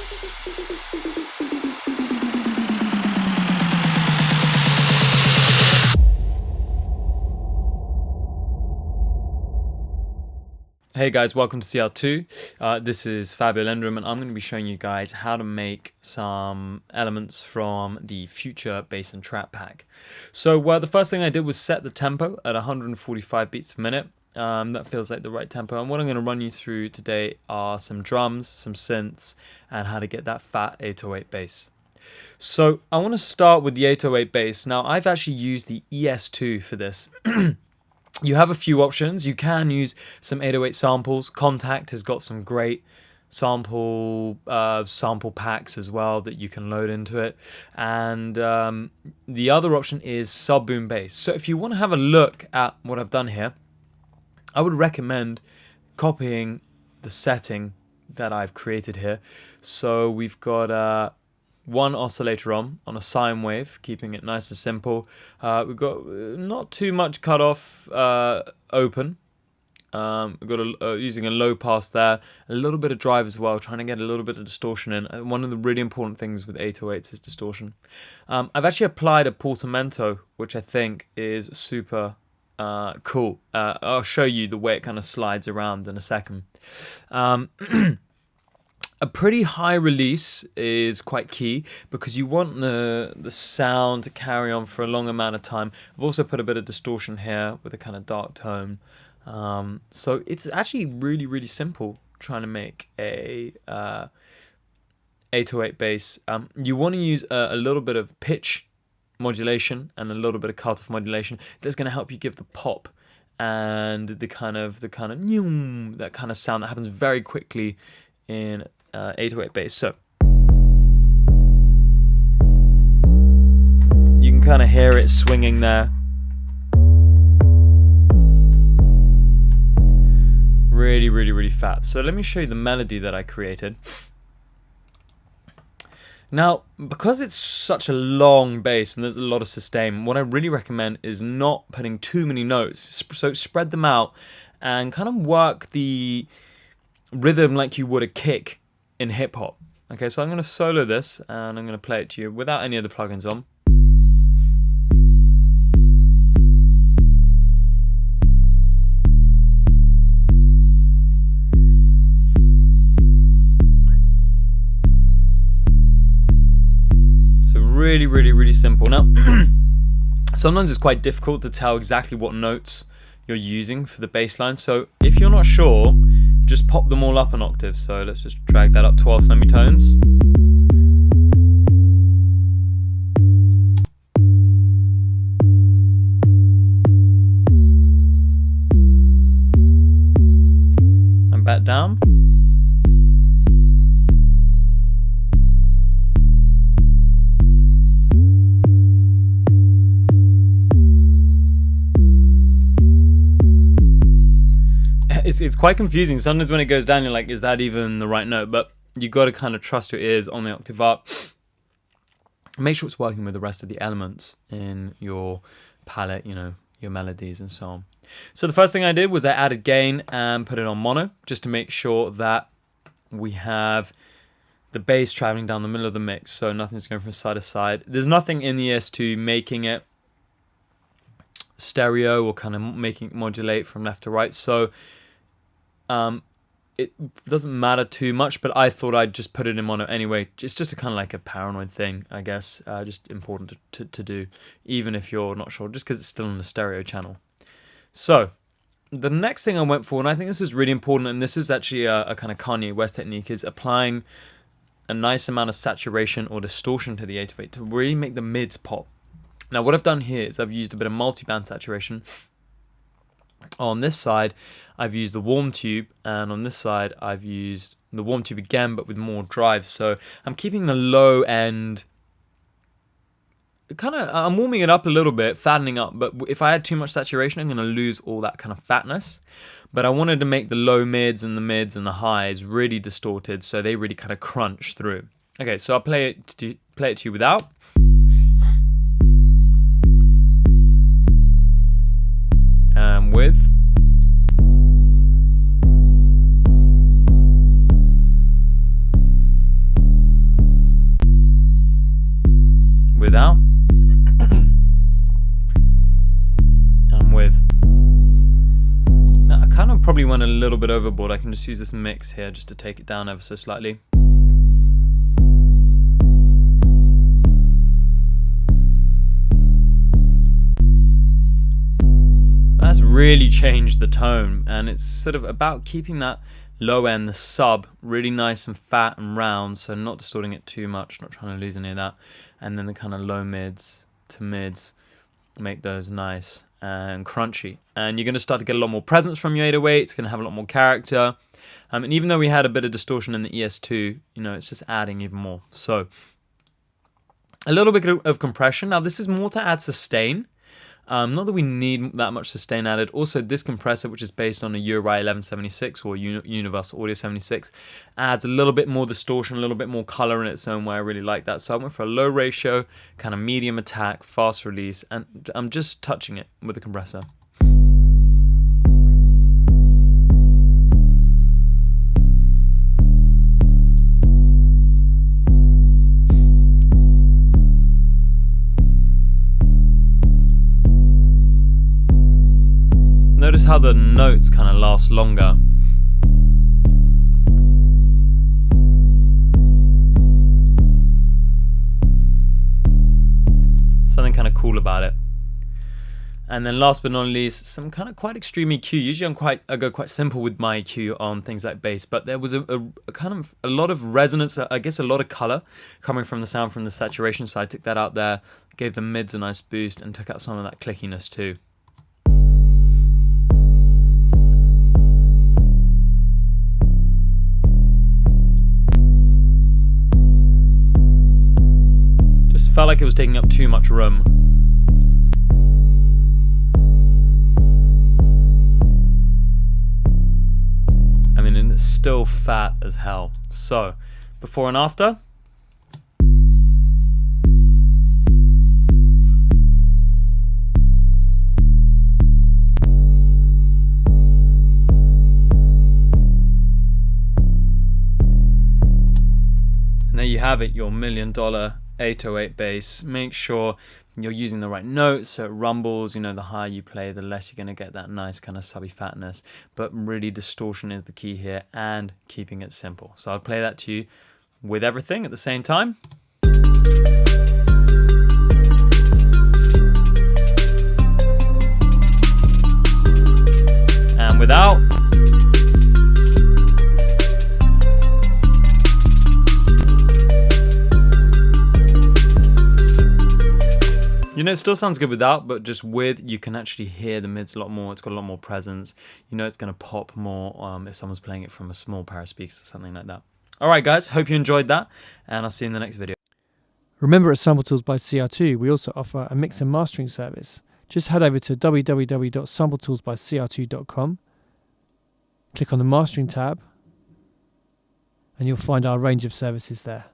Hey guys, welcome to CR2. This is Fabio Lendrum, and I'm going to be showing you guys how to make some elements from the Future Bass and Trap pack. So the first thing I did was set the tempo at 145 beats per minute. That feels like the right tempo. And what I'm going to run you through today are some drums, some synths, and how to get that Phat 808 bass. So I want to start with the 808 bass. Now I've actually used the ES2 for this. You have a few options. You can use some 808 samples. Contact has got some great sample packs as well that you can load into it. And the other option is sub boom bass. So if you want to have a look at what I've done here, I would recommend copying the setting that I've created here. So we've got one oscillator on a sine wave, keeping it nice and simple. We've got not too much cutoff open. We've got using a low pass there, a little bit of drive as well, trying to get a little bit of distortion in. One of the really important things with 808s is distortion. I've actually applied a portamento, which I think is super cool. I'll show you the way it kind of slides around in a second. A pretty high release is quite key because you want the sound to carry on for a long amount of time. I've also put a bit of distortion here with a kind of dark tone. So it's actually really, really simple trying to make a 808 bass. You want to use a little bit of pitch modulation and a little bit of cutoff modulation. That's going to help you give the pop and that kind of sound that happens very quickly in 808 bass. So you can kind of hear it swinging there. Really, really, really fat. So let me show you the melody that I created. Now, because it's such a long bass and there's a lot of sustain, what I really recommend is not putting too many notes. So spread them out and kind of work the rhythm like you would a kick in hip hop. Okay, so I'm going to solo this and I'm going to play it to you without any of the plugins on. So really, really, really simple. Now, sometimes it's quite difficult to tell exactly what notes you're using for the bass line. So if you're not sure, just pop them all up an octave. So let's just drag that up 12 semitones. And back down. It's quite confusing. Sometimes when it goes down, you're like, is that even the right note? But you got to kind of trust your ears on the octave up. Make sure it's working with the rest of the elements in your palette, you know, your melodies and so on. So the first thing I did was I added gain and put it on mono, just to make sure that we have the bass traveling down the middle of the mix, so nothing's going from side to side. There's nothing in the ES2 making it stereo or kind of making it modulate from left to right, so it doesn't matter too much, but I thought I'd just put it in mono anyway. It's just a kind of like a paranoid thing, I guess. Just important to do, even if you're not sure, just because it's still on the stereo channel. So the next thing I went for, and I think this is really important, and this is actually a kind of Kanye West technique, is applying a nice amount of saturation or distortion to the 808 to really make the mids pop. Now what I've done here is I've used a bit of multi-band saturation. On this side, I've used the warm tube, and on this side, I've used the warm tube again, but with more drive. So I'm keeping the low end, I'm warming it up a little bit, fattening up, but if I add too much saturation, I'm going to lose all that kind of fatness. But I wanted to make the low mids and the highs really distorted, so they really kind of crunch through. Okay, so I'll play it to you without. With. probably went a little bit overboard. I can just use this mix here just to take it down ever so slightly. That's really changed the tone, and it's sort of about keeping that low end, the sub, really nice and fat and round, so not distorting it too much, not trying to lose any of that. And then the kind of low mids to mids, make those nice and crunchy. And you're going to start to get a lot more presence from your 808. It's going to have a lot more character. And even though we had a bit of distortion in the ES2, you know, it's just adding even more. So a little bit of compression. Now this is more to add sustain. Not that we need that much sustain added. Also, this compressor, which is based on a URI 1176 or Universal Audio 76, adds a little bit more distortion, a little bit more color in its own way. I really like that. So I went for a low ratio, kind of medium attack, fast release, and I'm just touching it with the compressor. Notice how the notes kind of last longer. Something kind of cool about it. And then last but not least, some kind of quite extreme EQ. Usually I go quite simple with my EQ on things like bass, but there was a kind of a lot of resonance, I guess a lot of color coming from the sound from the saturation, so I took that out there, gave the mids a nice boost, and took out some of that clickiness too. Felt like it was taking up too much room. I mean, and it's still fat as hell. So, before and after. And there you have it, your $1 million 808 bass. Make sure you're using the right notes so it rumbles. You know, the higher you play, the less you're going to get that nice kind of subby fatness. But really, distortion is the key here, and keeping it simple. So I'll play that to you with everything at the same time. And without. You know, it still sounds good without, but just with, you can actually hear the mids a lot more. It's got a lot more presence. You know, it's going to pop more if someone's playing it from a small pair of speakers or something like that. All right, guys, hope you enjoyed that, and I'll see you in the next video. Remember, at Sample Tools by CR2, we also offer a mix and mastering service. Just head over to www.sampletoolsbycr2.com, click on the mastering tab, and you'll find our range of services there.